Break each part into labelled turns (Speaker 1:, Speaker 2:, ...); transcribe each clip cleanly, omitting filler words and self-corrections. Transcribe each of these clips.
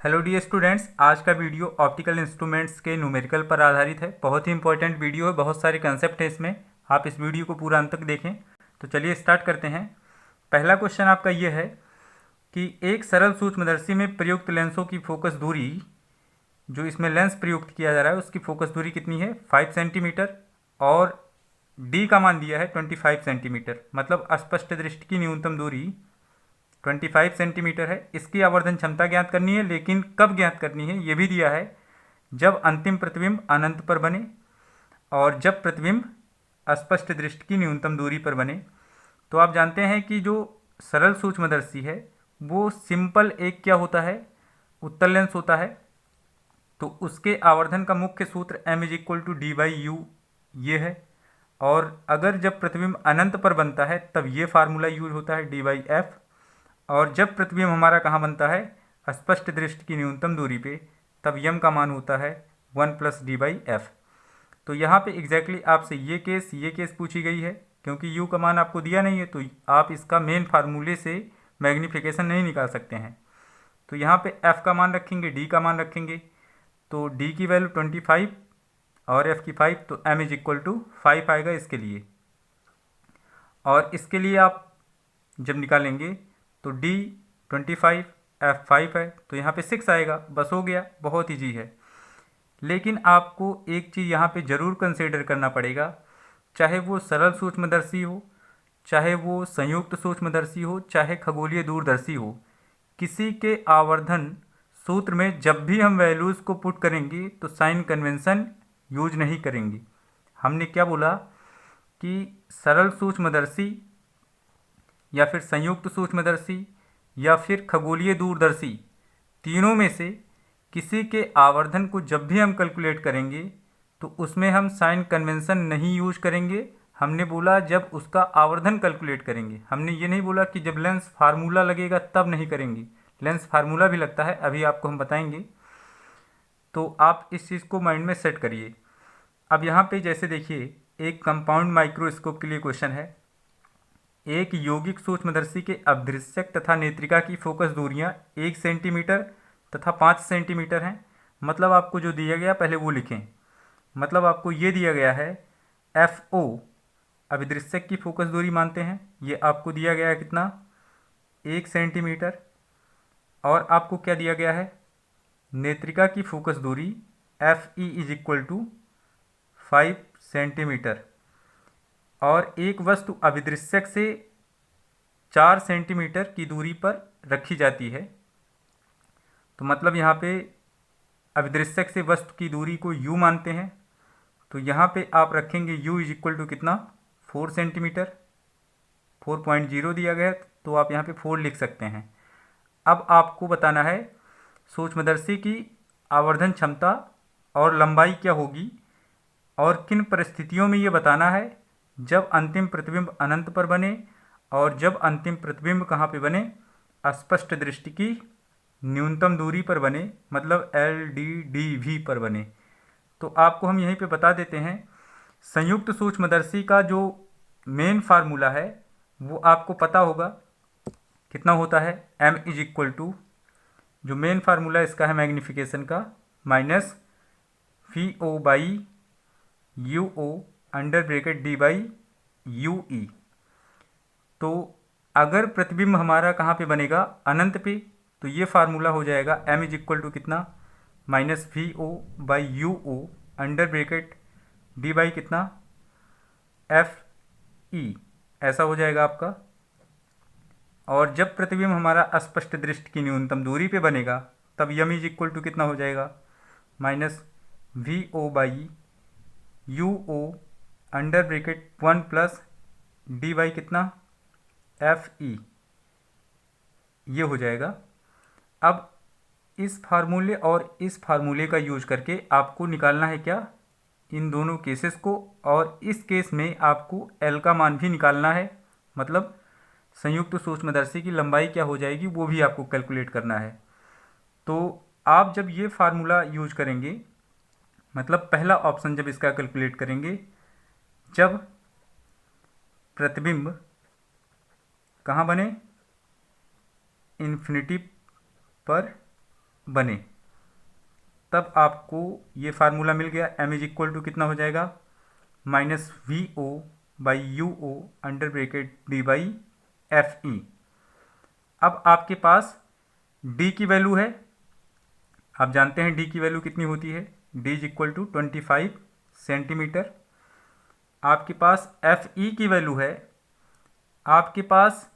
Speaker 1: Hello dear students, आज का video optical instruments के न्यूमेरिकल पर आधारित है। बहुत ही इंपॉर्टेंट वीडियो है, बहुत सारे कंसेप्ट है इसमें। आप इस वीडियो को पूरा अंत तक देखें। तो चलिए स्टार्ट करते हैं। पहला क्वेश्चन आपका ये है कि एक सरल सूक्ष्मदर्शी में प्रयुक्त लेंसों की फोकस दूरी, जो इसमें लेंस प्रयुक्त किया जा रहा है उसकी फोकस दूरी कितनी है? 5 सेंटीमीटर। और डी का मान दिया है 25 सेंटीमीटर। मतलब अस्पष्ट दृष्टि की न्यूनतम दूरी 25 सेंटीमीटर है। इसकी आवर्धन क्षमता ज्ञात करनी है, लेकिन कब ज्ञात करनी है ये भी दिया है, जब अंतिम प्रतिबिंब अनंत पर बने और जब प्रतिबिंब अस्पष्ट दृष्टि की न्यूनतम दूरी पर बने। तो आप जानते हैं कि जो सरल सूक्ष्मदर्शी है वो सिंपल एक क्या होता है, उत्तल लेंस होता है। तो उसके आवर्धन का मुख्य सूत्र m = d/u ये है। और अगर जब प्रतिबिंब अनंत पर बनता है तब ये फार्मूला यूज होता है d/f। और जब प्रतिबिंब हमारा कहाँ बनता है? स्पष्ट दृष्टि की न्यूनतम दूरी पे, तब यम का मान होता है 1 + d/f। तो यहाँ पे एग्जैक्टली आपसे ये केस पूछी गई है, क्योंकि u का मान आपको दिया नहीं है तो आप इसका मेन फार्मूले से मैग्नीफिकेशन नहीं निकाल सकते हैं। तो यहाँ पे f का मान रखेंगे, d का मान रखेंगे। तो d की वैल्यू 25 और f की 5, तो m = 5 आएगा इसके लिए। और इसके लिए आप जब निकालेंगे तो d 25 f 5 है, तो यहाँ पे 6 आएगा। बस हो गया, बहुत ईजी है। लेकिन आपको एक चीज़ यहाँ पे ज़रूर कंसीडर करना पड़ेगा, चाहे वो सरल सूक्ष्मदर्शी हो, चाहे वो संयुक्त सूक्ष्मदर्शी हो, चाहे खगोलीय दूरदर्शी हो, किसी के आवर्धन सूत्र में जब भी हम वैल्यूज़ को पुट करेंगे तो साइन कन्वेंशन यूज नहीं करेंगे। हमने क्या बोला कि सरल सूक्ष्मदर्शी या फिर संयुक्त सूक्ष्मदर्शी या फिर खगोलीय दूरदर्शी, तीनों में से किसी के आवर्धन को जब भी हम कैलकुलेट करेंगे तो उसमें हम साइन कन्वेंशन नहीं यूज करेंगे। हमने बोला जब उसका आवर्धन कैलकुलेट करेंगे, हमने ये नहीं बोला कि जब लेंस फार्मूला लगेगा तब नहीं करेंगे। लेंस फार्मूला भी लगता है, अभी आपको हम बताएंगे। तो आप इस चीज़ को माइंड में सेट करिए। अब यहाँ पे जैसे देखिए, एक कंपाउंड माइक्रोस्कोप के लिए क्वेश्चन है। एक यौगिक सूक्ष्मदर्शी के अदृश्यक तथा नेत्रिका की फोकस दूरियां 1 सेंटीमीटर तथा 5 सेंटीमीटर हैं। मतलब आपको जो दिया गया पहले वो लिखें। मतलब आपको ये दिया गया है FO, अभिदृश्यक की फोकस दूरी मानते हैं, ये आपको दिया गया है कितना? 1 सेंटीमीटर। और आपको क्या दिया गया है? नेत्रिका की फोकस दूरी FE = 5 सेंटीमीटर। और एक वस्तु अभिदृश्यक से 4 सेंटीमीटर की दूरी पर रखी जाती है। तो मतलब यहाँ पे अभिदृश्यक से वस्तु की दूरी को u मानते हैं। तो यहाँ पे आप रखेंगे u = कितना? 4 सेंटीमीटर। 4.0 दिया गया है तो आप यहाँ पे 4 लिख सकते हैं। अब आपको बताना है सूक्ष्मदर्शी की आवर्धन क्षमता और लंबाई क्या होगी, और किन परिस्थितियों में ये बताना है, जब अंतिम प्रतिबिंब अनंत पर बने और जब अंतिम प्रतिबिंब कहाँ पे बने? अस्पष्ट दृष्टि की न्यूनतम दूरी पर बने, मतलब LDDV पर बने। तो आपको हम यहीं पे बता देते हैं, संयुक्त सूक्ष्मदर्शी का जो मेन फार्मूला है वो आपको पता होगा कितना होता है। m = जो मेन फार्मूला इसका है मैग्नीफिकेशन का, -VO/UO तो अगर प्रतिबिंब हमारा कहाँ पे बनेगा? अनंत पे, तो ये फार्मूला हो जाएगा m = कितना? -VO/UO कितना? FE, ऐसा हो जाएगा आपका। और जब प्रतिबिंब हमारा अस्पष्ट दृष्टि की न्यूनतम दूरी पे बनेगा तब m = कितना हो जाएगा? -VO/UO(1 + d/ कितना? FE, ये हो जाएगा। अब इस फार्मूले और इस फार्मूले का यूज करके आपको निकालना है क्या? इन दोनों केसेस को। और इस केस में आपको L का मान भी निकालना है, मतलब संयुक्त सूक्ष्मदर्शी की लंबाई क्या हो जाएगी वो भी आपको कैलकुलेट करना है। तो आप जब ये फार्मूला यूज करेंगे, मतलब पहला ऑप्शन जब इसका कैलकुलेट करेंगे, जब प्रतिबिंब कहाँ बने? इन्फिनिटी पर बने, तब आपको ये फार्मूला मिल गया। m इज इक्वल टू कितना हो जाएगा, minus V O by you O under bracket d by F E. अब आपके पास d की वैल्यू है, आप जानते हैं d की वैल्यू कितनी होती है, d is equal to 25 centimetre. आपके पास एफ ई की वैल्यू है, आपके पास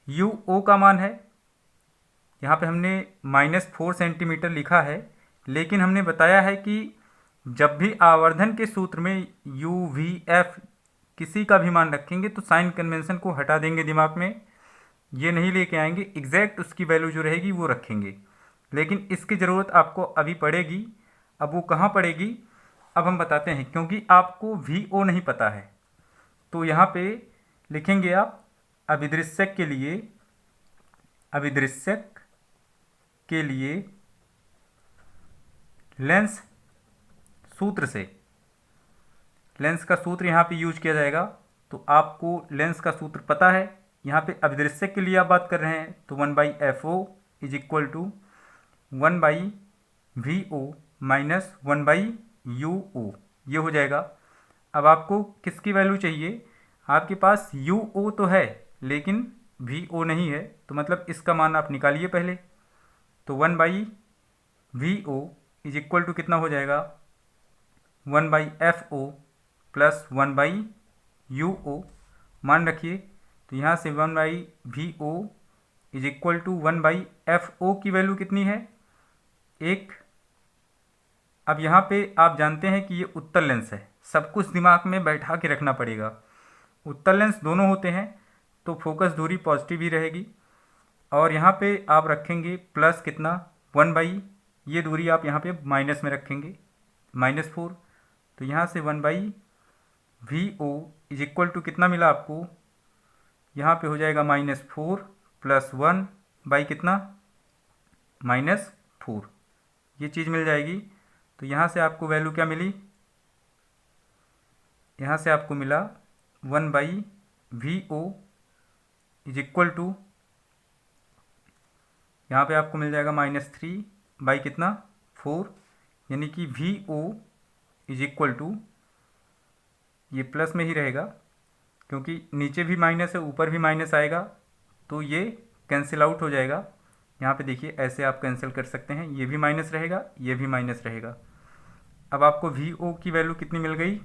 Speaker 1: यू ओ का मान है, यहाँ पे हमने -4 सेंटीमीटर लिखा है, लेकिन हमने बताया है कि जब भी आवर्धन के सूत्र में यू वी एफ किसी का भी मान रखेंगे तो साइन कन्वेंशन को हटा देंगे दिमाग में, ये नहीं लेके आएंगे, एग्जैक्ट उसकी वैल्यू जो रहेगी वो रखेंगे। लेकिन इसकी ज़रूरत आपको अभी पड़ेगी। अब वो कहाँ पड़ेगी, अब हम बताते हैं, क्योंकि आपको वी ओ नहीं पता है। तो यहाँ पे लिखेंगे आप अभिदृश्यक के लिए, अभिदृश्यक के लिए लेंस सूत्र से, लेंस का सूत्र यहाँ पे यूज किया जाएगा। तो आपको लेंस का सूत्र पता है, यहाँ पे अभिदृश्यक के लिए आप बात कर रहे हैं, तो 1/FO is equal to 1/VO minus 1/UO, ये हो जाएगा। अब आपको किसकी वैल्यू चाहिए, आपके पास UO तो है लेकिन VO नहीं है, तो मतलब इसका मान आप निकालिए पहले। तो 1/VO इज इक्वल टू कितना हो जाएगा, 1/FO प्लस 1/UO मान रखिए। तो यहाँ से 1/VO is equal to 1/FO की वैल्यू कितनी है, 1। अब यहाँ पे आप जानते हैं कि ये उत्तल लेंस है, सब कुछ दिमाग में बैठा के रखना पड़ेगा। उत्तल लेंस दोनों होते हैं तो फोकस दूरी पॉजिटिव ही रहेगी, और यहाँ पे आप रखेंगे प्लस कितना 1/, ये दूरी आप यहाँ पे माइनस में रखेंगे -4। तो यहाँ से 1/VO इज इक्वल टू कितना मिला आपको, यहाँ पे हो जाएगा -4 प्लस 1 बाई कितना -4, ये चीज़ मिल जाएगी। तो यहाँ से आपको वैल्यू क्या मिली, यहाँ से आपको मिला 1/VO इज इक्वल टू, यहाँ पे आपको मिल जाएगा -3 बाई कितना 4, यानी कि VO इज इक्वल टू, ये प्लस में ही रहेगा क्योंकि नीचे भी माइनस है ऊपर भी माइनस आएगा, तो ये कैंसिल आउट हो जाएगा। यहाँ पे देखिए ऐसे आप कैंसिल कर सकते हैं, ये भी माइनस रहेगा, ये भी माइनस रहेगा। अब आपको VO की वैल्यू कितनी मिल गई,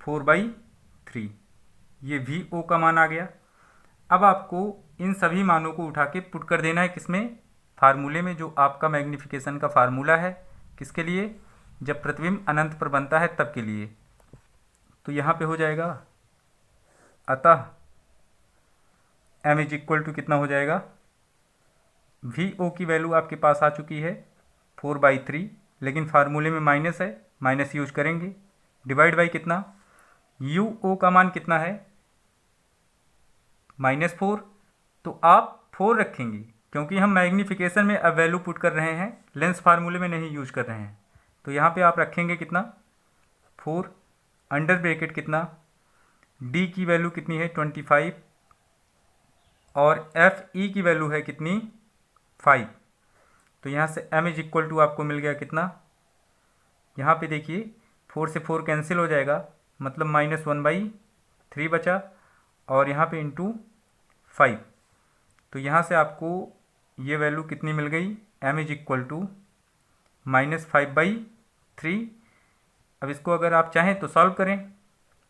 Speaker 1: 4/3, ये VO का मान आ गया। अब आपको इन सभी मानों को उठा के पुट कर देना है किसमें, फार्मूले में, जो आपका मैग्नीफिकेशन का फार्मूला है, किसके लिए, जब प्रतिबिंब अनंत पर बनता है तब के लिए। तो यहाँ पे हो जाएगा, अतः m इज इक्वल टू कितना हो जाएगा, VO की वैल्यू आपके पास आ चुकी है 4/3, लेकिन फार्मूले में माइनस है, माइनस यूज करेंगे, डिवाइड बाई कितना, UO का मान कितना है -4, तो आप 4 रखेंगे क्योंकि हम मैग्नीफिकेशन में अब वैल्यू पुट कर रहे हैं, लेंस फार्मूले में नहीं यूज कर रहे हैं। तो यहाँ पे आप रखेंगे कितना 4 अंडर ब्रैकेट कितना, D की वैल्यू कितनी है 25 और FE की वैल्यू है कितनी 5। तो यहाँ से m इज इक्वल टू आपको मिल गया कितना, यहाँ पे देखिए 4 से 4 कैंसिल हो जाएगा, मतलब -1/3 बचा, और यहाँ पे इंटू 5। तो यहाँ से आपको ये वैल्यू कितनी मिल गई, m इज इक्वल टू -5/3। अब इसको अगर आप चाहें तो सॉल्व करें,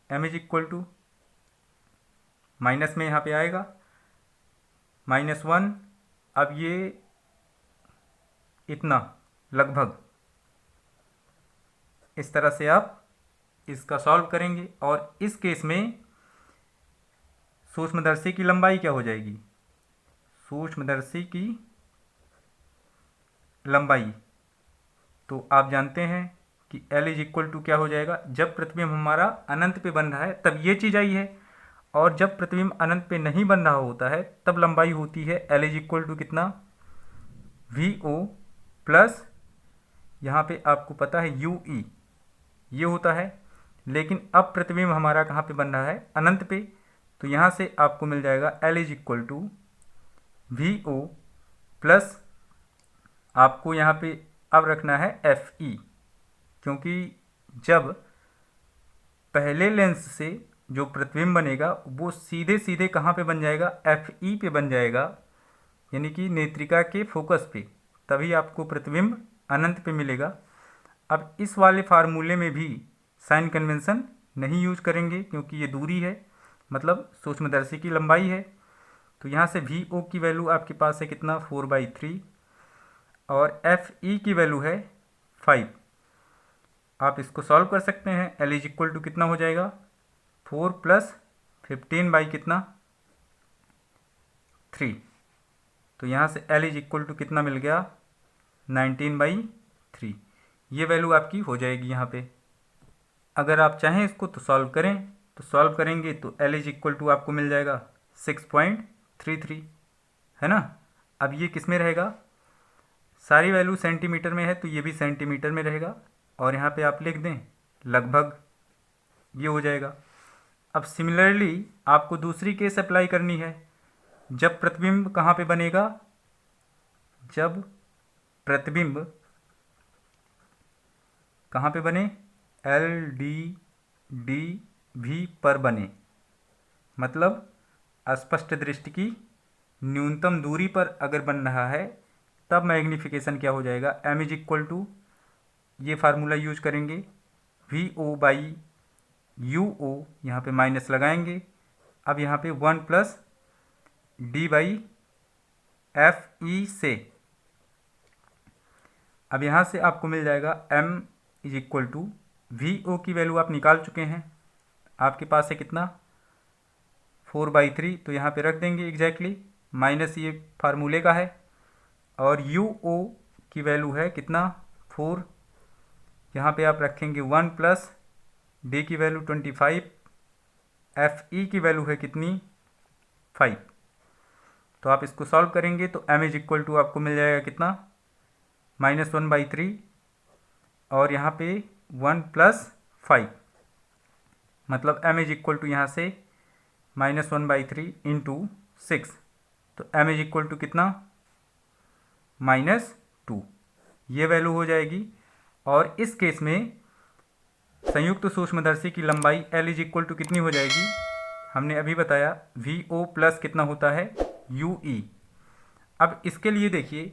Speaker 1: m is equal to minus में यहाँ पे आएगा -1, अब ये इतना लगभग इस तरह से आप इसका सॉल्व करेंगे। और इस केस में सूक्ष्मदर्शी की लंबाई क्या हो जाएगी, सूक्ष्मदर्शी की लंबाई, तो आप जानते हैं कि L इज इक्वल टू क्या हो जाएगा, जब प्रतिबिंब हमारा अनंत पे बन रहा है तब ये चीज़ आई है, और जब प्रतिबिंब अनंत पे नहीं बन रहा होता है तब लंबाई होती है L इज इक्वल टू कितना, VO प्लस यहाँ पे आपको पता है UE, ये होता है। लेकिन अब प्रतिबिंब हमारा कहाँ पे बन रहा है, अनंत पे, तो यहाँ से आपको मिल जाएगा L is equal to VO plus आपको यहाँ पे अब रखना है एफ ई, क्योंकि जब पहले लेंस से जो प्रतिबिंब बनेगा वो सीधे सीधे कहाँ पे बन जाएगा, एफ ई पे बन जाएगा, यानी कि नेत्रिका के फोकस पे, तभी आपको प्रतिबिंब अनंत पे मिलेगा। अब इस वाले फार्मूले में भी साइन कन्वेंशन नहीं यूज करेंगे, क्योंकि ये दूरी है, मतलब सूक्ष्मदर्शी की लंबाई है। तो यहाँ से वी ओ की वैल्यू आपके पास है कितना, 4/3, और एफ ई की वैल्यू है 5। आप इसको सॉल्व कर सकते हैं। एल इज इक्वल टू कितना हो जाएगा, 4 + 15 बाई कितना, 3। तो यहाँ से एल इज इक्वल टू कितना मिल गया, 19/3। ये वैल्यू आपकी हो जाएगी यहाँ पे। अगर आप चाहें इसको तो सॉल्व करें, तो सॉल्व करेंगे तो एल इज इक्वल टू आपको मिल जाएगा 6.33, है ना। अब ये किस में रहेगा, सारी वैल्यू सेंटीमीटर में है तो ये भी सेंटीमीटर में रहेगा, और यहाँ पे आप लिख दें लगभग, ये हो जाएगा। अब सिमिलरली आपको दूसरी केस अप्लाई करनी है। जब प्रतिबिंब कहाँ पे बनेगा, जब प्रतिबिंब कहाँ पे बने, एल डी डी वी पर बने, मतलब अस्पष्ट दृष्टि की न्यूनतम दूरी पर अगर बन रहा है, तब मैग्नीफिकेशन क्या हो जाएगा, एम इज इक्वल टू, ये फार्मूला यूज करेंगे, वी ओ बाई यू ओ, यहाँ पे माइनस लगाएंगे। अब यहाँ पे 1 + d/f/e से, अब यहाँ से आपको मिल जाएगा m is equal to, v ओ की वैल्यू आप निकाल चुके हैं, आपके पास है कितना, 4/3, तो यहाँ पे रख देंगे एग्जैक्टली, माइनस ये फार्मूले का है, और यू ओ की वैल्यू है कितना, 4, यहाँ पे आप रखेंगे 1 + d की वैल्यू 25, एफ ई की वैल्यू है कितनी, 5। तो आप इसको सॉल्व करेंगे तो m इज इक्वल टू आपको मिल जाएगा कितना, -1/3, और यहाँ पे 1 + 5, मतलब m इज इक्वल टू यहाँ से -1/3 × 6, तो m इज इक्वल टू कितना, -2, ये वैल्यू हो जाएगी। और इस केस में संयुक्त सूक्ष्मदर्शी की लंबाई L इज इक्वल टू कितनी हो जाएगी, हमने अभी बताया VO प्लस कितना होता है, UE। अब इसके लिए देखिए,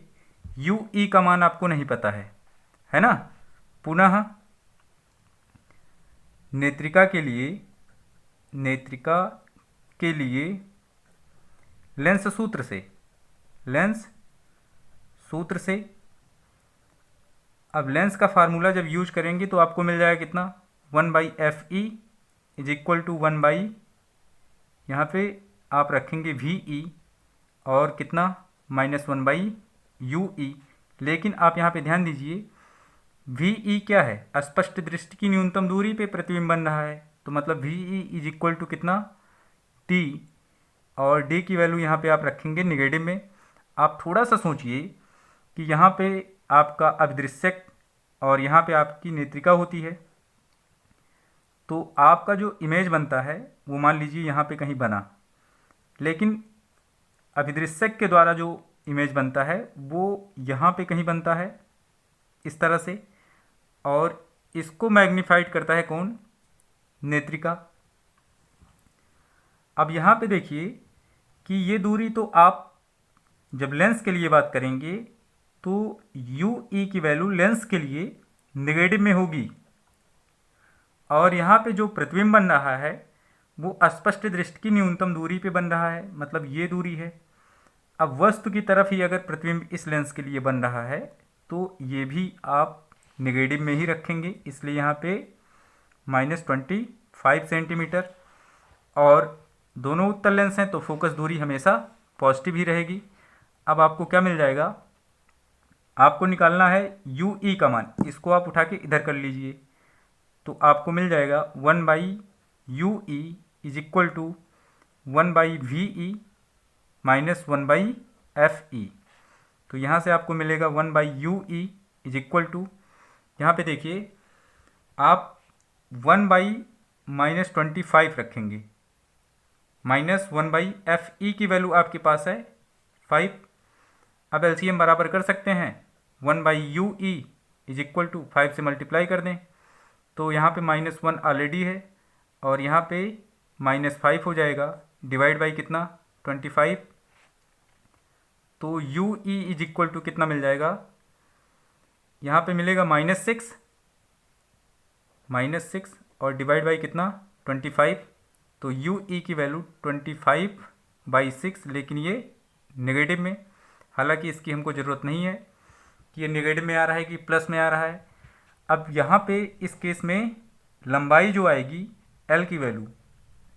Speaker 1: UE का मान आपको नहीं पता है ना। पुनः नेत्रिका के लिए लेंस सूत्र से अब लेंस का फार्मूला जब यूज करेंगे तो आपको मिल जाएगा कितना, 1/FE इज इक्वल टू 1/ यहाँ पे आप रखेंगे VE और कितना, -1/UE। लेकिन आप यहाँ पे ध्यान दीजिए, VE क्या है, अस्पष्ट दृष्टि की न्यूनतम दूरी पे प्रतिबिंब बन रहा है, तो मतलब VE इज इक्वल टू कितना, T, और D की वैल्यू यहाँ पे आप रखेंगे निगेटिव में। आप थोड़ा सा सोचिए कि यहाँ पे आपका अभिदृश्यक और यहाँ पे आपकी नेत्रिका होती है, तो आपका जो इमेज बनता है वो मान लीजिए यहाँ पे कहीं बना, लेकिन अभिदृश्यक के द्वारा जो इमेज बनता है वो यहाँ पे कहीं बनता है इस तरह से, और इसको मैग्नीफाइड करता है कौन, नेत्रिका। अब यहाँ पे देखिए कि ये दूरी, तो आप जब लेंस के लिए बात करेंगे तो UE की वैल्यू लेंस के लिए नेगेटिव में होगी, और यहाँ पे जो प्रतिबिंब बन रहा है वो अस्पष्ट दृष्टि की न्यूनतम दूरी पे बन रहा है, मतलब ये दूरी है। अब वस्तु की तरफ ही अगर प्रतिबिंब इस लेंस के लिए बन रहा है तो ये भी आप नेगेटिव में ही रखेंगे, इसलिए यहाँ पे -25 सेंटीमीटर, और दोनों उत्तल लेंस हैं तो फोकस दूरी हमेशा पॉजिटिव ही रहेगी। अब आपको क्या मिल जाएगा, आपको निकालना है UE का मान, इसको आप उठा के इधर कर लीजिए, तो आपको मिल जाएगा 1/UE is equal to 1/VE minus 1/FE। तो यहाँ से आपको मिलेगा 1/UE इज इक्वल टू, यहाँ पे देखिए आप 1/-25 रखेंगे, -1/FE की वैल्यू आपके पास है 5, अब एलसीएम बराबर कर सकते हैं, 1/UE इज इक्वल टू 5 से मल्टीप्लाई कर दें तो यहाँ पे -1 ऑलरेडी है और यहाँ पे -5 हो जाएगा, डिवाइड बाई कितना 25, तो UE इज इक्वल टू कितना मिल जाएगा, यहाँ पे मिलेगा -6 और डिवाइड बाई कितना 25, तो UE की वैल्यू 25/6, लेकिन ये नेगेटिव में, हालांकि इसकी हमको ज़रूरत नहीं है कि ये नेगेटिव में आ रहा है कि प्लस में आ रहा है। अब यहाँ पे इस केस में लंबाई जो आएगी L की value,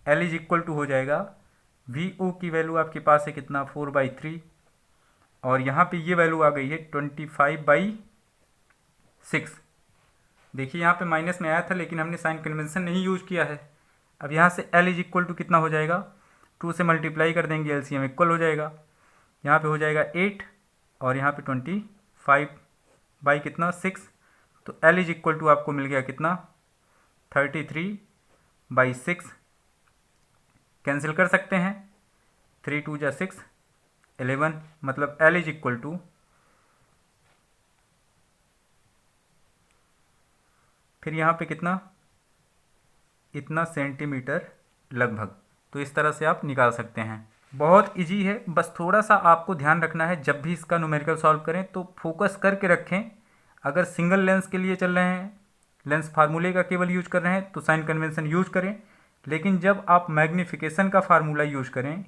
Speaker 1: L is equal to हो जाएगा VO की वैल्यू आपके पास है कितना 4/3 और यहाँ पे ये वैल्यू आ गई है 25/6। देखिए यहाँ पे माइनस में आया था लेकिन हमने साइन कन्वेंशन नहीं यूज किया है। अब यहाँ से L इज इक्वल टू कितना हो जाएगा, 2 से मल्टीप्लाई कर देंगे, एलसीएम इक्वल हो जाएगा, यहाँ पे हो जाएगा 8 और यहाँ पे 25 कितना 6, तो L इज इक्वल टू आपको मिल गया कितना 33/6। कैंसिल कर सकते हैं, 3 2 जा 6 11, मतलब L इज इक्वल टू फिर यहाँ पे कितना इतना सेंटीमीटर लगभग। तो इस तरह से आप निकाल सकते हैं, बहुत इजी है। बस थोड़ा सा आपको ध्यान रखना है जब भी इसका न्यूमेरिकल सॉल्व करें तो फोकस करके रखें। अगर सिंगल लेंस के लिए चल रहे हैं, लेंस फार्मूले का केवल यूज कर रहे हैं तो साइन कन्वेंशन यूज करें, लेकिन जब आप मैग्नीफिकेशन का फार्मूला यूज करें,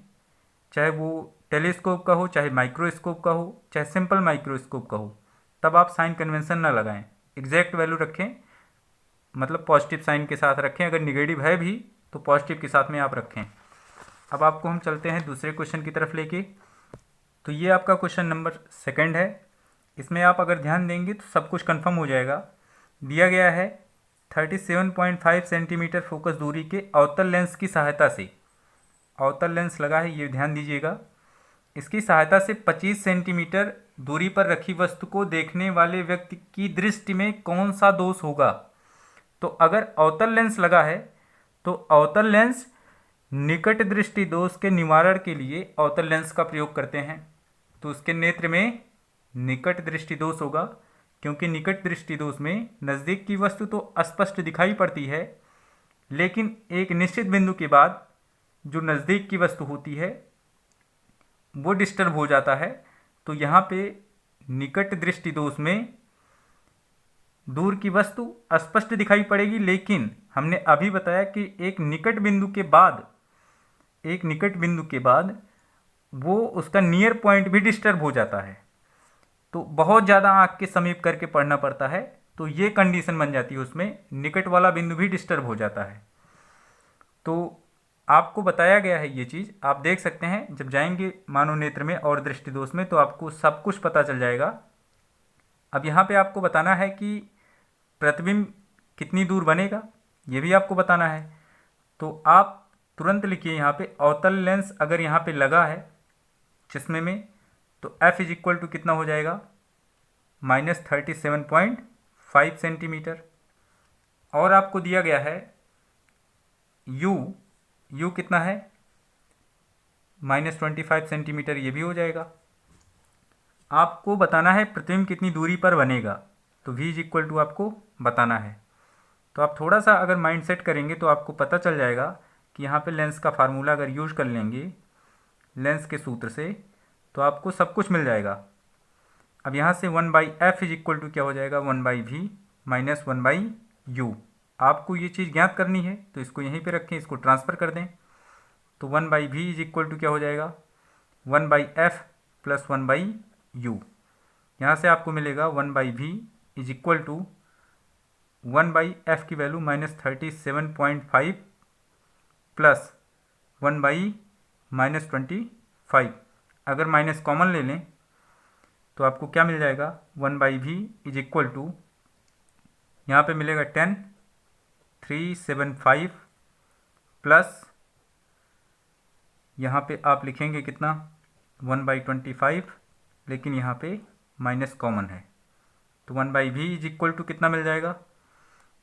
Speaker 1: चाहे वो टेलीस्कोप का हो, चाहे माइक्रोस्कोप का हो, चाहे सिंपल माइक्रोस्कोप का हो, तब आप साइन कन्वेंशन ना लगाएं, एग्जैक्ट वैल्यू रखें, मतलब पॉजिटिव साइन के साथ रखें। अगर निगेटिव है भी तो पॉजिटिव के साथ में आप रखें। अब आपको हम चलते हैं दूसरे क्वेश्चन की तरफ लेके। तो ये आपका क्वेश्चन नंबर 2 है। इसमें आप अगर ध्यान देंगे तो सब कुछ कंफर्म हो जाएगा। दिया गया है 37.5 सेंटीमीटर फोकस दूरी के अवतल लेंस की सहायता से, अवतल लेंस लगा है ये ध्यान दीजिएगा, इसकी सहायता से 25 सेंटीमीटर दूरी पर रखी वस्तु को देखने वाले व्यक्ति की दृष्टि में कौन सा दोष होगा। तो अगर अवतल लेंस लगा है तो अवतल लेंस निकट दृष्टि दोष के निवारण के लिए अवतल लेंस का प्रयोग करते हैं, तो उसके नेत्र में निकट दृष्टि दोष होगा, क्योंकि निकट दृष्टि दोष में नज़दीक की वस्तु तो स्पष्ट दिखाई पड़ती है, लेकिन एक निश्चित बिंदु के बाद जो नज़दीक की वस्तु होती है वो डिस्टर्ब हो जाता है। तो यहाँ पे निकट दृष्टि दोष में दूर की वस्तु स्पष्ट दिखाई पड़ेगी, लेकिन हमने अभी बताया कि एक निकट बिंदु के बाद वो उसका नियर पॉइंट भी डिस्टर्ब हो जाता है, तो बहुत ज़्यादा आँख के समीप करके पढ़ना पड़ता है, तो ये कंडीशन बन जाती है, उसमें निकट वाला बिंदु भी डिस्टर्ब हो जाता है। तो आपको बताया गया है ये चीज़, आप देख सकते हैं जब जाएंगे मानव नेत्र में और दृष्टि दोष में तो आपको सब कुछ पता चल जाएगा। अब यहाँ पे आपको बताना है कि प्रतिबिंब कितनी दूर बनेगा, ये भी आपको बताना है। तो आप तुरंत लिखिए यहाँ पे, अवतल लेंस अगर यहाँ पे लगा है चश्मे में तो F इज इक्वल टू कितना हो जाएगा -37.5 सेंटीमीटर। और आपको दिया गया है U कितना है -25 सेंटीमीटर, ये भी हो जाएगा। आपको बताना है प्रतिबिंब कितनी दूरी पर बनेगा, तो V इज इक्वल टू आपको बताना है। तो आप थोड़ा सा अगर माइंड सेट करेंगे तो आपको पता चल जाएगा कि यहाँ पे लेंस का फार्मूला अगर यूज कर लेंगे लेंस के सूत्र से तो आपको सब कुछ मिल जाएगा। अब यहाँ से 1/f इज इक्वल टू क्या हो जाएगा 1/v माइनस 1/u। आपको ये चीज़ ज्ञात करनी है तो इसको यहीं पे रखें, इसको ट्रांसफ़र कर दें, तो 1/v इज इक्वल टू क्या हो जाएगा 1/f प्लस 1/u। यहाँ से आपको मिलेगा 1/v is equal to 1/f की वैल्यू -37.5 प्लस 1/-25। अगर माइनस कॉमन ले लें तो आपको क्या मिल जाएगा 1/v इज इक्वल टू, यहाँ पे मिलेगा 10,375 प्लस यहाँ पे आप लिखेंगे कितना 1/25, लेकिन यहाँ पे माइनस कॉमन है, तो 1/v इज इक्वल टू कितना मिल जाएगा।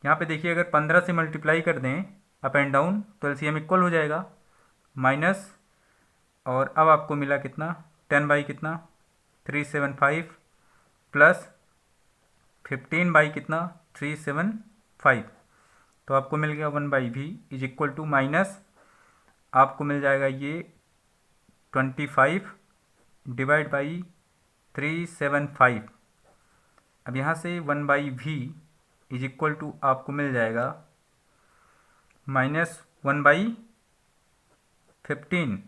Speaker 1: यहाँ पे देखिए अगर 15 से मल्टीप्लाई कर दें अप एंड डाउन तो एलसीएम इक्वल हो जाएगा माइनस, और अब आपको मिला कितना 10 बाई कितना 375 प्लस 15 बाई कितना 375, तो आपको मिल गया 1/v is equal to minus आपको मिल जाएगा ये 25 डिवाइड बाई 375। अब यहाँ से 1/v इज इक्वल टू आपको मिल जाएगा -1/15।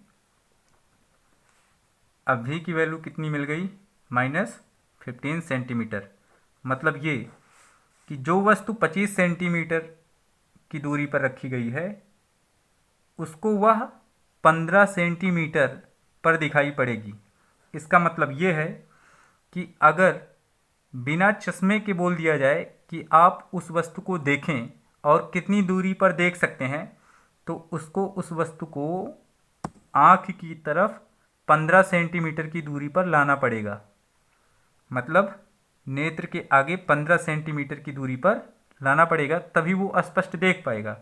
Speaker 1: अब v की वैल्यू कितनी मिल गई -15 सेंटीमीटर। मतलब ये कि जो वस्तु 25 सेंटीमीटर की दूरी पर रखी गई है उसको वह 15 सेंटीमीटर पर दिखाई पड़ेगी। इसका मतलब ये है कि अगर बिना चश्मे के बोल दिया जाए कि आप उस वस्तु को देखें और कितनी दूरी पर देख सकते हैं, तो उसको उस वस्तु को आँख की तरफ 15 सेंटीमीटर की दूरी पर लाना पड़ेगा। मतलब नेत्र के आगे 15 सेंटीमीटर की दूरी पर लाना पड़ेगा, तभी वो स्पष्ट देख पाएगा,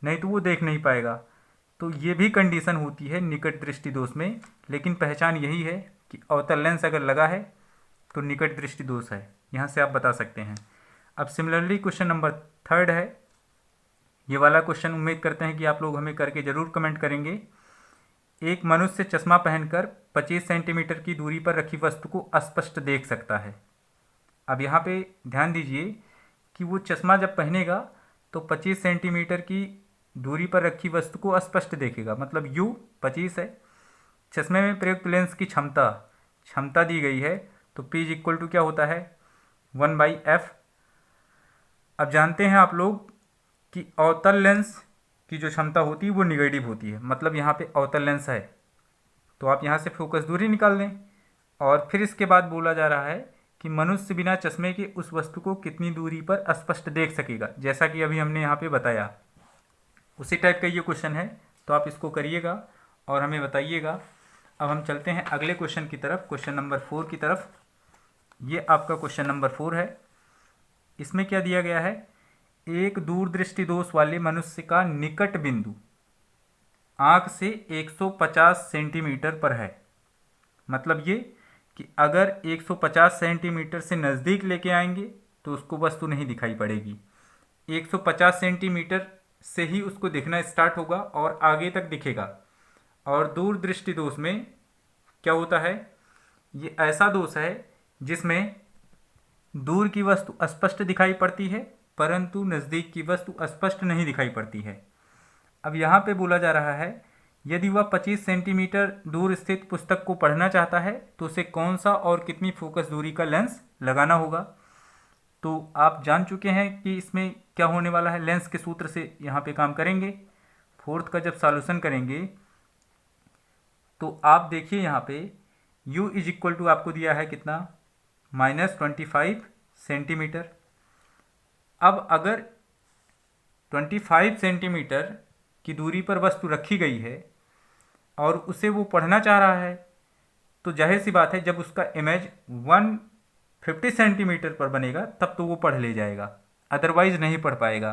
Speaker 1: नहीं तो वो देख नहीं पाएगा। तो ये भी कंडीशन होती है निकट दृष्टि दोष में, लेकिन पहचान यही है कि अवतल लेंस अगर लगा है तो निकट दृष्टि दोष है। यहाँ से आप बता सकते हैं। अब सिमिलरली क्वेश्चन नंबर 3 है। ये वाला क्वेश्चन उम्मीद करते हैं कि आप लोग हमें करके ज़रूर कमेंट करेंगे। एक मनुष्य चश्मा पहनकर 25 सेंटीमीटर की दूरी पर रखी वस्तु को स्पष्ट देख सकता है। अब यहाँ पे ध्यान दीजिए कि वो चश्मा जब पहनेगा तो 25 सेंटीमीटर की दूरी पर रखी वस्तु को स्पष्ट देखेगा। मतलब u 25 है, चश्मे में प्रयुक्त लेंस की क्षमता दी गई है, तो p इज इक्वल टू क्या होता है 1/f। अब जानते हैं आप लोग कि अवतल लेंस की जो क्षमता होती है वो निगेटिव होती है। मतलब यहाँ पे अवतल लेंस है तो आप यहाँ से फोकस दूरी निकाल लें। और फिर इसके बाद बोला जा रहा है कि मनुष्य बिना चश्मे के उस वस्तु को कितनी दूरी पर स्पष्ट देख सकेगा, जैसा कि अभी हमने यहाँ पे बताया। उसी टाइप का ये क्वेश्चन है, तो आप इसको करिएगा और हमें बताइएगा। अब हम चलते हैं अगले क्वेश्चन की तरफ, क्वेश्चन नंबर 4 की तरफ। ये आपका क्वेश्चन नंबर 4 है। इसमें क्या दिया गया है, एक दूरदृष्टि दोष वाले मनुष्य का निकट बिंदु आँख से 150 सेंटीमीटर पर है। मतलब ये कि अगर 150 सेंटीमीटर से नज़दीक लेके आएंगे तो उसको वस्तु नहीं दिखाई पड़ेगी। 150 सेंटीमीटर से ही उसको दिखना स्टार्ट होगा और आगे तक दिखेगा। और दूरदृष्टि दोष में क्या होता है, ये ऐसा दोष है जिसमें दूर की वस्तु स्पष्ट दिखाई पड़ती है परंतु नज़दीक की वस्तु स्पष्ट नहीं दिखाई पड़ती है। अब यहाँ पे बोला जा रहा है यदि वह 25 सेंटीमीटर दूर स्थित पुस्तक को पढ़ना चाहता है तो उसे कौन सा और कितनी फोकस दूरी का लेंस लगाना होगा। तो आप जान चुके हैं कि इसमें क्या होने वाला है, लेंस के सूत्र से यहाँ पे काम करेंगे। 4th का जब सॉल्यूशन करेंगे तो आप देखिए यहाँ पे u इज इक्वल टू आपको दिया है कितना -25 सेंटीमीटर। अब अगर 25 सेंटीमीटर की दूरी पर वस्तु रखी गई है और उसे वो पढ़ना चाह रहा है तो जाहिर सी बात है जब उसका इमेज 150 सेंटीमीटर पर बनेगा तब तो वो पढ़ ले जाएगा, अदरवाइज नहीं पढ़ पाएगा।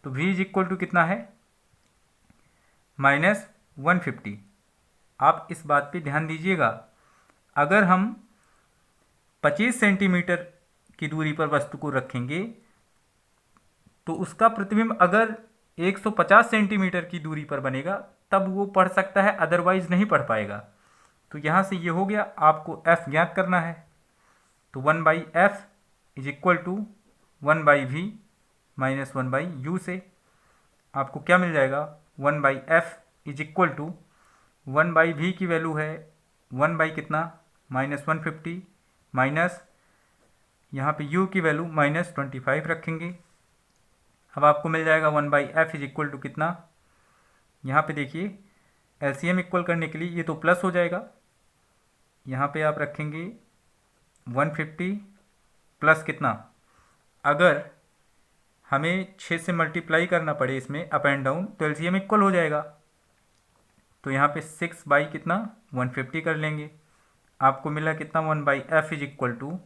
Speaker 1: तो v इज इक्वल टू कितना है -150। आप इस बात पे ध्यान दीजिएगा, अगर हम 25 सेंटीमीटर की दूरी पर वस्तु को रखेंगे तो उसका प्रतिबिंब अगर 150 सेंटीमीटर की दूरी पर बनेगा तब वो पढ़ सकता है, अदरवाइज नहीं पढ़ पाएगा। तो यहाँ से ये हो गया, आपको f ज्ञात करना है। तो 1/f is equal to 1/v minus 1/u से आपको क्या मिल जाएगा 1/f is equal to 1/v की वैल्यू है 1/ कितना -150 माइनस यहाँ पे u की वैल्यू -25 रखेंगे। अब आपको मिल जाएगा 1/f इज इक्वल टू कितना, यहाँ पे देखिए एलसीएम इक्वल करने के लिए ये तो प्लस हो जाएगा, यहाँ पे आप रखेंगे 150 प्लस कितना, अगर हमें 6 से मल्टीप्लाई करना पड़े इसमें अप एंड डाउन तो एलसीएम इक्वल हो जाएगा। तो यहाँ पे 6 कितना 150 कर लेंगे, आपको मिला कितना 1/f इज इक्वल टू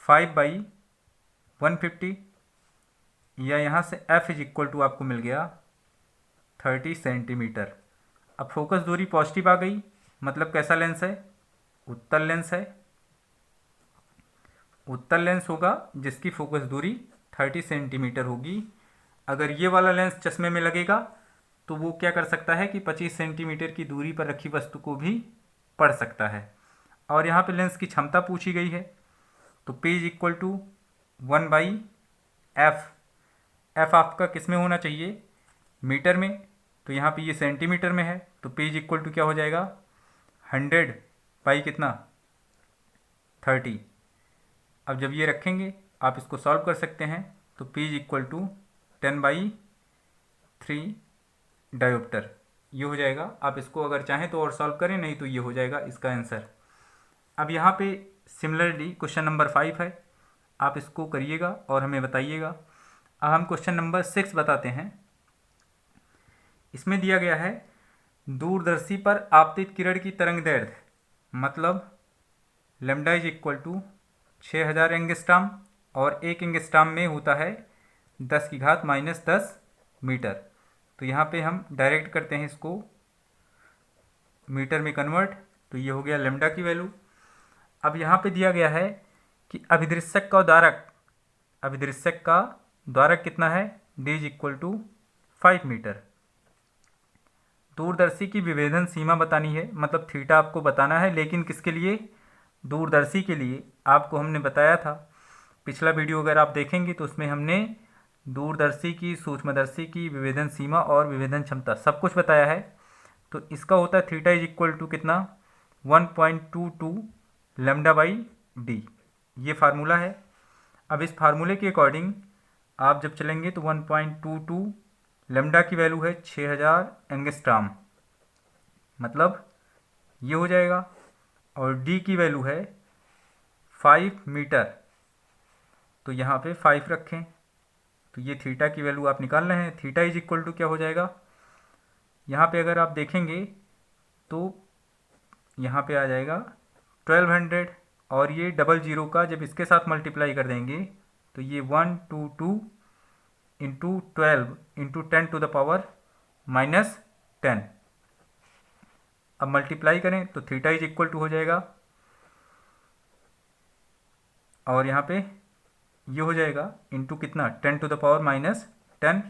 Speaker 1: 5/150 या यहाँ से f इज इक्वल टू आपको मिल गया 30 सेंटीमीटर। अब फोकस दूरी पॉजिटिव आ गई, मतलब कैसा लेंस है उत्तल लेंस है, उत्तल लेंस होगा जिसकी फोकस दूरी 30 सेंटीमीटर होगी। अगर ये वाला लेंस चश्मे में लगेगा तो वो क्या कर सकता है कि 25 सेंटीमीटर की दूरी पर रखी वस्तु को भी पढ़ सकता है। और यहाँ पे लेंस की क्षमता पूछी गई है, तो P is equal to 1/f। F आपका किस में होना चाहिए, मीटर में, तो यहाँ पे ये सेंटीमीटर में है, तो P इज इक्वल टू क्या हो जाएगा 100 बाई कितना 30। अब जब ये रखेंगे आप इसको सॉल्व कर सकते हैं, तो P is equal to 10/3 dioptre ये हो जाएगा। आप इसको अगर चाहें तो और सॉल्व करें, नहीं तो ये हो जाएगा इसका आंसर। अब यहाँ पे सिमिलरली क्वेश्चन नंबर 5 है, आप इसको करिएगा और हमें बताइएगा। अब हम क्वेश्चन नंबर 6 बताते हैं। इसमें दिया गया है दूरदर्शी पर आपतित किरण की तरंग दैर्ध्य, मतलब lambda is equal to 6000 angstrom, और 1 एंगस्ट्राम में होता है 10⁻⁻10 मीटर। तो यहाँ पे हम डायरेक्ट करते हैं इसको मीटर में कन्वर्ट, तो ये हो गया लैम्डा की वैल्यू। अब यहाँ पे दिया गया है कि अभिदृश्यक का द्वारक कितना है, d is equal to 5 metre. दूरदर्शी की विभेदन सीमा बतानी है, मतलब थीटा आपको बताना है, लेकिन किसके लिए, दूरदर्शी के लिए। आपको हमने बताया था पिछला वीडियो अगर आप देखेंगे तो उसमें हमने दूरदर्शी की, सूक्ष्मदर्शी की विभेदन सीमा और विभेदन क्षमता सब कुछ बताया है। तो इसका होता है थीटा इज इक्वल टू कितना 1.22 लैम्डा बाई डी, ये फार्मूला है। अब इस फार्मूले के अकॉर्डिंग आप जब चलेंगे तो 1.22 लैम्डा की वैल्यू है 6000 एंगस्ट्राम, मतलब ये हो जाएगा, और डी की वैल्यू है 5 मीटर, तो यहाँ पे 5 रखें, तो ये थीटा की वैल्यू आप निकाल रहे हैं। थीटा इज इक्वल टू क्या हो जाएगा, यहाँ पे अगर आप देखेंगे तो यहाँ पे आ जाएगा 1200, और ये 00 का जब इसके साथ मल्टीप्लाई कर देंगे तो ये 122 इंटू 12 इंटू 10⁻⁻10। अब मल्टीप्लाई करें तो थीटा इज इक्वल टू हो जाएगा, और यहाँ पे ये हो जाएगा इंटू कितना 10⁻⁻10।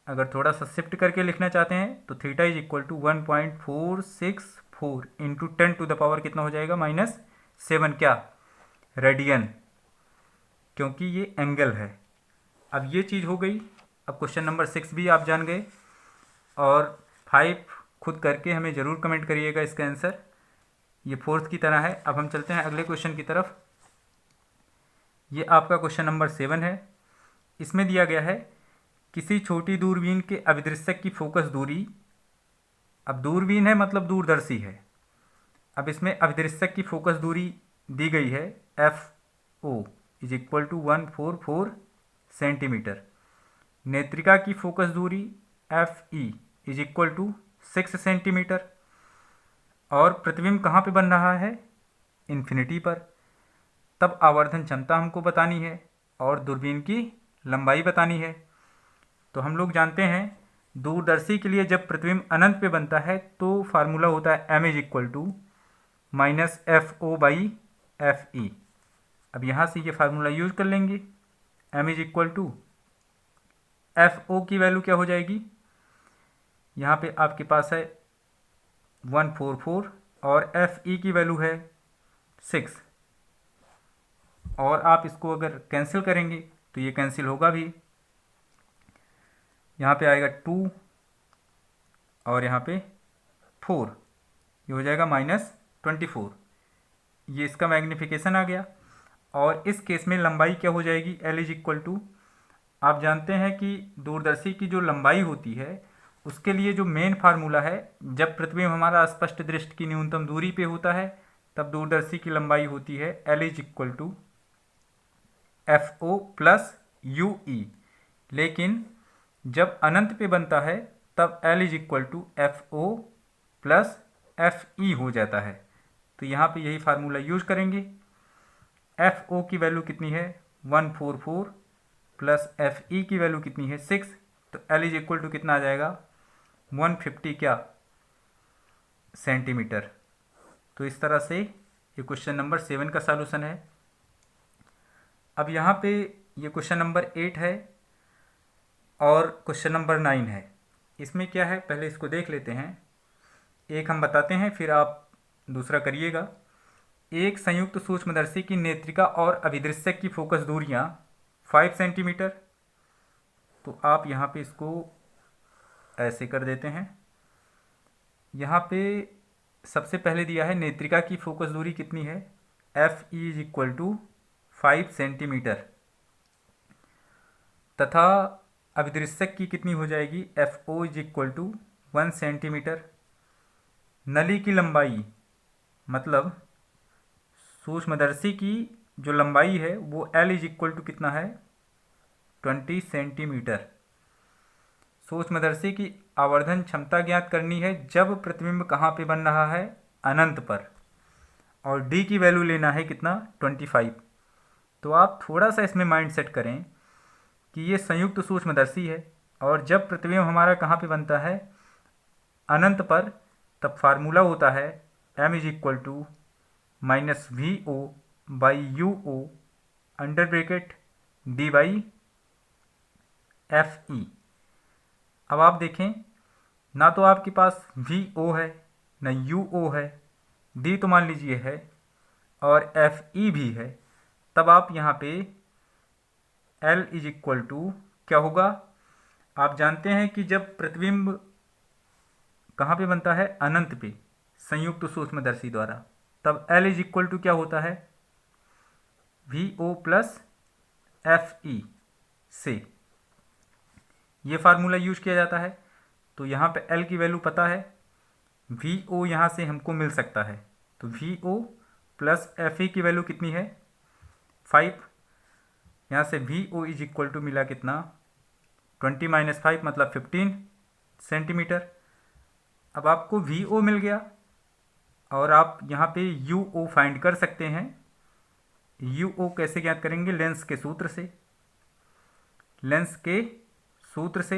Speaker 1: अगर थोड़ा सा शिफ्ट करके लिखना चाहते हैं तो theta is equal to 1.464 into 10⁻, कितना हो जाएगा -7, क्या रेडियन, क्योंकि ये एंगल है। अब ये चीज़ हो गई। अब क्वेश्चन नंबर 6 भी आप जान गए, और 5 खुद करके हमें ज़रूर कमेंट करिएगा इसका आंसर, ये 4th की तरह है। अब हम चलते हैं अगले क्वेश्चन की तरफ। ये आपका क्वेश्चन नंबर 7 है। इसमें दिया गया है किसी छोटी दूरबीन के अभिदृश्यक की फोकस दूरी, अब दूरबीन है मतलब दूरदर्शी है, अब इसमें अभिदृश्यक की फोकस दूरी दी गई है FO is equal to 144 centimetre. नेत्रिका की फोकस दूरी FE is equal to 6 centimetre. और प्रतिबिंब कहाँ पे बन रहा है, इन्फिनिटी पर। तब आवर्धन क्षमता हमको बतानी है और दूरबीन की लंबाई बतानी है। तो हम लोग जानते हैं दूरदर्शी के लिए जब प्रतिबिंब अनंत पे बनता है तो फार्मूला होता है m is equal to -FO/FE। अब यहाँ से ये फार्मूला यूज कर लेंगे। m is equal to FO की वैल्यू क्या हो जाएगी, यहाँ पे आपके पास है 144 और FE की वैल्यू है 6, और आप इसको अगर कैंसिल करेंगे तो ये कैंसिल होगा भी। यहाँ पे आएगा 2 और यहाँ पे 4, ये हो जाएगा -24, ये इसका मैग्नीफिकेशन आ गया। और इस केस में लंबाई क्या हो जाएगी, L इज इक्वल टू, आप जानते हैं कि दूरदर्शी की जो लंबाई होती है उसके लिए जो मेन फार्मूला है, जब प्रतिबिंब हमारा स्पष्ट दृष्टि की न्यूनतम दूरी पे होता है तब दूरदर्शी की लंबाई होती है L is equal to FO plus UE, लेकिन जब अनंत पे बनता है तब L is equal to FO plus FE हो जाता है। तो यहाँ पे यही फार्मूला यूज करेंगे। FO की वैल्यू कितनी है 144 प्लस FE की वैल्यू कितनी है 6, तो L इज इक्वल टू कितना आ जाएगा 150 क्या सेंटीमीटर। तो इस तरह से ये क्वेश्चन नंबर 7 का सॉल्यूशन है। अब यहाँ पे ये क्वेश्चन नंबर 8 है और क्वेश्चन नंबर 9 है। इसमें क्या है पहले इसको देख लेते हैं। एक हम बताते हैं फिर आप दूसरा करिएगा। एक संयुक्त सूक्ष्मदर्शी की नेत्रिका और अभिदृश्यक की फोकस दूरियां 5 सेंटीमीटर। तो आप यहाँ पे इसको ऐसे कर देते हैं। यहाँ पे सबसे पहले दिया है नेत्रिका की फोकस दूरी कितनी है, F E is equal to 5 centimetre, तथा अभिदृश्यक की कितनी हो जाएगी, F O is equal to 1 centimetre. नली की लंबाई मतलब सूक्ष्मदर्शी की जो लंबाई है वो एल इज इक्वल टू कितना है, 20 सेंटीमीटर। सूक्ष्मदर्शी की आवर्धन क्षमता ज्ञात करनी है जब प्रतिबिंब कहाँ पे बन रहा है, अनंत पर, और डी की वैल्यू लेना है कितना, 25। तो आप थोड़ा सा इसमें माइंड सेट करें कि ये संयुक्त सूक्ष्मदर्शी है और जब प्रतिबिंब हमारा कहाँ पे बनता है, अनंत पर, तब फार्मूला होता है m is equal to minus V O by you O under bracket D by F E. अब आप देखें, ना तो आपके पास वी ओ है ना यू ओ है, डी तो मान लीजिए है और एफ ई भी है, तब आप यहाँ पे एल इज इक्वल टू क्या होगा, आप जानते हैं कि जब प्रतिबिंब कहाँ पे बनता है, अनंत पे, संयुक्त सूक्ष्मदर्शी द्वारा, तब एल इज इक्वल टू क्या होता है, V O plus F E से ये फार्मूला यूज किया जाता है। तो यहाँ पे एल की वैल्यू पता है, वी ओ यहाँ से हमको मिल सकता है, तो V O plus F E की वैल्यू कितनी है, 5। यहाँ से V O is equal to मिला कितना, 20 माइनस 5 मतलब 15 सेंटीमीटर। अब आपको वी ओ मिल गया और आप यहाँ पे यू ओ फाइंड कर सकते हैं। यू ओ कैसे ज्ञात करेंगे, लेंस के सूत्र से। लेंस के सूत्र से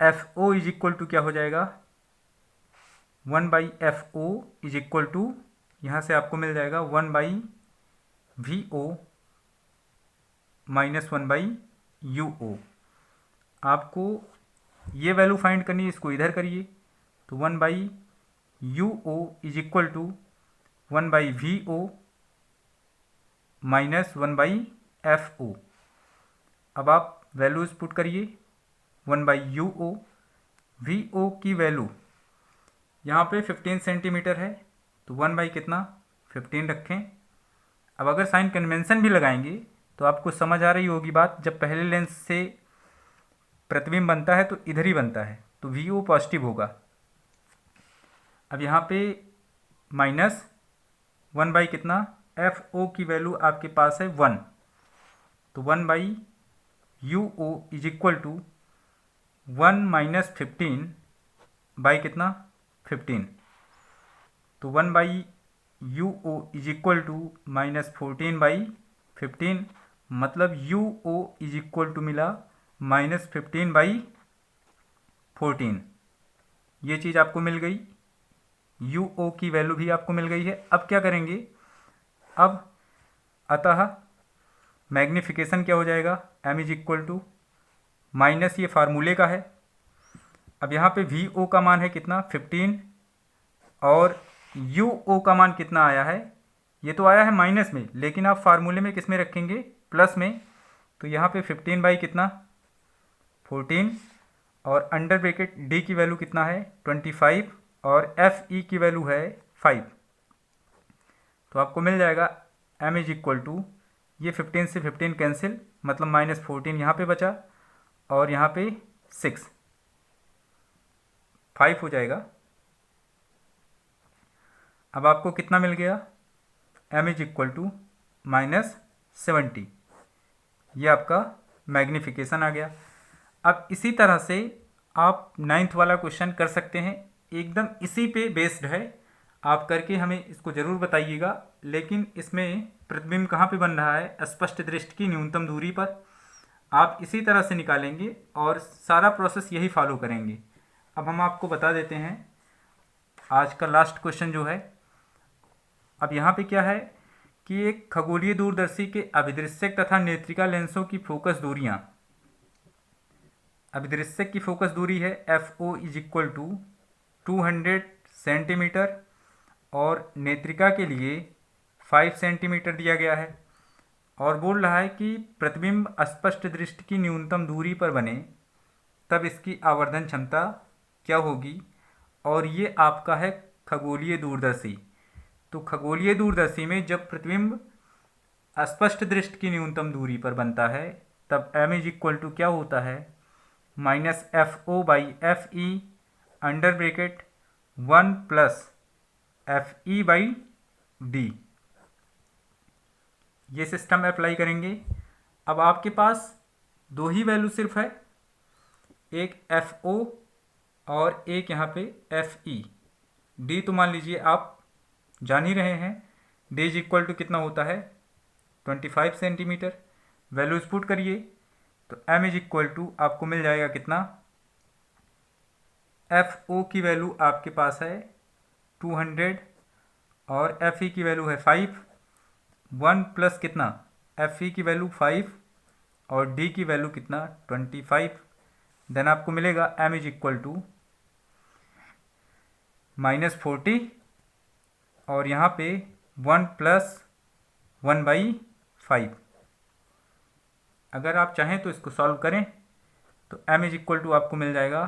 Speaker 1: F O is equal to क्या हो जाएगा, 1 by F O is equal to, यहाँ से आपको मिल जाएगा 1 by V O minus 1 by you O. आपको ये वैल्यू फाइंड करनी है, इसको इधर करिए, तो 1 by you O is equal to 1 by V O minus 1 by F O. अब आप वैल्यूज पुट करिए, 1 बाई यू ओ, वी ओ की वैल्यू यहाँ पे 15 सेंटीमीटर है, तो 1 बाई कितना, 15 रखें। अब अगर साइन कन्वेंशन भी लगाएंगे तो आपको समझ आ रही होगी बात, जब पहले लेंस से प्रतिबिंब बनता है तो इधर ही बनता है, तो वी ओ पॉजिटिव होगा। अब यहाँ पे माइनस 1 बाई कितना, एफ ओ की वैल्यू आपके पास है 1, तो 1 by you O is equal to 1 minus 15 by कितना, 15, तो 1 by you O is equal to minus 14 by 15, मतलब U O is equal to मिला माइनस 15 बाई 14। ये चीज़ आपको मिल गई, यू ओ की वैल्यू भी आपको मिल गई है। अब क्या करेंगे, अब अतः मैग्नीफिकेशन क्या हो जाएगा, m is equal to minus, ये फार्मूले का है। अब यहाँ पे वी ओ का मान है कितना, 15, और यू ओ का मान कितना आया है, ये तो आया है माइनस में, लेकिन आप फार्मूले में किस में रखेंगे, प्लस में, तो यहाँ पे 15 बाई कितना, 14, और अंडर ब्रैकेट डी की वैल्यू कितना है, 25, और एफ ई की वैल्यू है 5। तो आपको मिल जाएगा m इज इक्वल टू, ये 15 से 15 कैंसिल, मतलब माइनस 14 यहाँ पे बचा, और यहाँ पे 6, 5 हो जाएगा। अब आपको कितना मिल गया, m is equal to minus 70, ये आपका मैग्नीफिकेशन आ गया। अब इसी तरह से आप 9th वाला क्वेश्चन कर सकते हैं, एकदम इसी पे बेस्ड है, आप करके हमें इसको ज़रूर बताइएगा। लेकिन इसमें प्रतिबिंब कहाँ पे बन रहा है, स्पष्ट दृष्टि की न्यूनतम दूरी पर। आप इसी तरह से निकालेंगे और सारा प्रोसेस यही फॉलो करेंगे। अब हम आपको बता देते हैं आज का लास्ट क्वेश्चन जो है, अब यहाँ पे क्या है कि एक खगोलीय दूरदर्शी के अभिदृश्यक तथा नेत्रिका लेंसों की फोकस दूरियाँ, अभिदृश्यक की फोकस दूरी है FO is equal to 200 centimetre और नेत्रिका के लिए 5 सेंटीमीटर दिया गया है, और बोल रहा है कि प्रतिबिंब स्पष्ट दृष्टि की न्यूनतम दूरी पर बने तब इसकी आवर्धन क्षमता क्या होगी, और ये आपका है खगोलीय दूरदर्शी। तो खगोलीय दूरदर्शी में जब प्रतिबिंब स्पष्ट दृष्टि की न्यूनतम दूरी पर बनता है तब m इज इक्वल टू क्या होता है, -FO/FE अंडर ब्रैकेट 1 + FE/D। ये सिस्टम अप्लाई करेंगे। अब आपके पास दो ही वैल्यू सिर्फ है, एक FO और एक यहाँ पे FE। D तो मान लीजिए आप जान ही रहे हैं, D इज इक्वल टू कितना होता है 25 सेंटीमीटर। वैल्यूज पुट करिए तो m इज इक्वल टू आपको मिल जाएगा कितना, FO की वैल्यू आपके पास है 200 और FE की वैल्यू है 5, 1 प्लस कितना FE की वैल्यू 5 और D की वैल्यू कितना 25। देन आपको मिलेगा m इज इक्वल टू -40 और यहाँ पे 1 + 1/5। अगर आप चाहें तो इसको सॉल्व करें तो m इज इक्वल टू आपको मिल जाएगा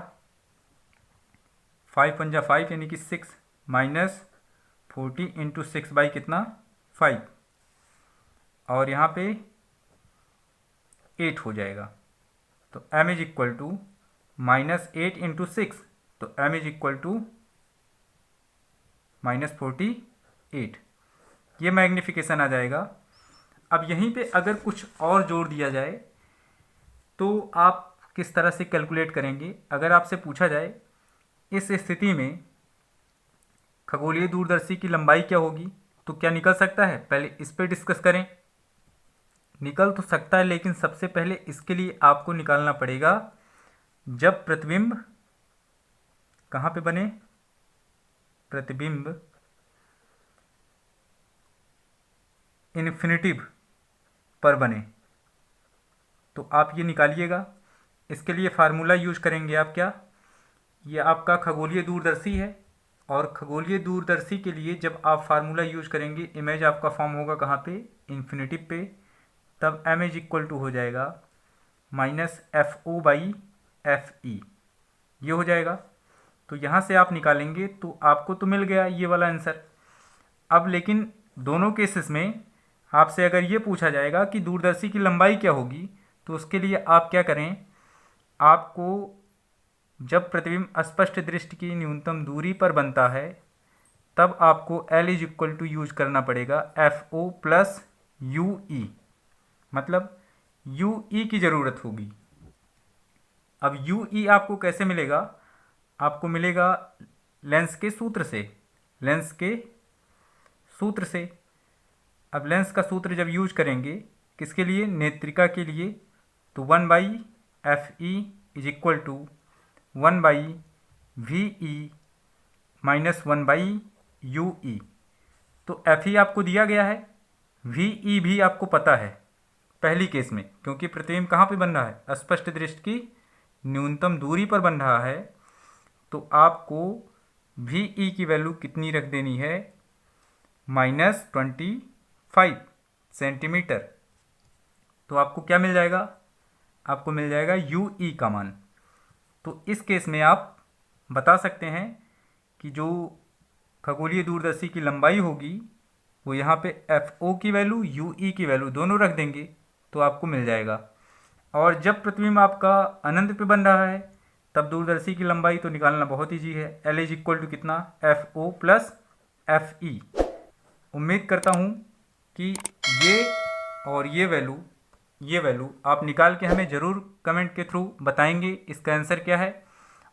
Speaker 1: 5 × 5 यानी कि 6 -40 × 6 कितना 5, और यहाँ पे 8 हो जाएगा। तो m इज इक्वल टू -8 × 6, तो m इज इक्वल टू -48। ये मैग्नीफिकेशन आ जाएगा। अब यहीं पे अगर कुछ और जोड़ दिया जाए तो आप किस तरह से कैलकुलेट करेंगे। अगर आपसे पूछा जाए इस स्थिति में खगोलीय दूरदर्शी की लंबाई क्या होगी तो क्या निकल सकता है, पहले इस पे डिस्कस करें। निकल तो सकता है, लेकिन सबसे पहले इसके लिए आपको निकालना पड़ेगा जब प्रतिबिंब कहाँ पे बने, प्रतिबिंब इन्फिनिटिव पर बने। तो आप ये निकालिएगा। इसके लिए फार्मूला यूज करेंगे आप क्या, ये आपका खगोलीय दूरदर्शी है और खगोलीय दूरदर्शी के लिए जब आप फार्मूला यूज करेंगे इमेज आपका फॉर्म होगा कहाँ पे, इन्फिनिटिव पे। तब m इज इक्वल टू हो जाएगा -FO/FE, ये हो जाएगा। तो यहाँ से आप निकालेंगे तो आपको तो मिल गया ये वाला आंसर। अब लेकिन दोनों केसेस में आपसे अगर ये पूछा जाएगा कि दूरदर्शी की लंबाई क्या होगी तो उसके लिए आप क्या करें, आपको जब प्रतिबिंब स्पष्ट दृष्टि की न्यूनतम दूरी पर बनता है तब आपको L is equal to use करना पड़ेगा FO + UE, मतलब UE की ज़रूरत होगी। अब UE आपको कैसे मिलेगा, आपको मिलेगा लेंस के सूत्र से, लेंस के सूत्र से। अब लेंस का सूत्र जब यूज करेंगे किसके लिए, नेत्रिका के लिए, तो 1/FE is equal to 1/VE - 1/UE। तो FE आपको दिया गया है, VE भी आपको पता है पहली केस में, क्योंकि प्रतिबिंब कहाँ पे बन रहा है, स्पष्ट दृष्टि की न्यूनतम दूरी पर बन रहा है। तो आपको VE की वैल्यू कितनी रख देनी है, -25 सेंटीमीटर। तो आपको क्या मिल जाएगा, आपको मिल जाएगा UE का मान। तो इस केस में आप बता सकते हैं कि जो खगोलीय दूरदर्शी की लंबाई होगी वो यहाँ पे FO की वैल्यू, UE की वैल्यू दोनों रख देंगे तो आपको मिल जाएगा। और जब प्रतिबिंब आपका अनंत पे बन रहा है तब दूरदर्शी की लंबाई तो निकालना बहुत ईजी है। L इज इक्वल टू कितना, FO + FE। उम्मीद करता हूँ कि ये और ये वैल्यू आप निकाल के हमें ज़रूर कमेंट के थ्रू बताएंगे इसका आंसर क्या है।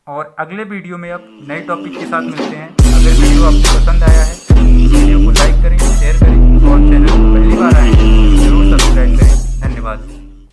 Speaker 1: और अगले वीडियो में अब नए टॉपिक के साथ मिलते हैं। अगर वीडियो आपको पसंद आया है तो वीडियो को लाइक करें, शेयर करें और चैनल को पहली बार आए हैं तो जरूर सब्सक्राइब करें। धन्यवाद।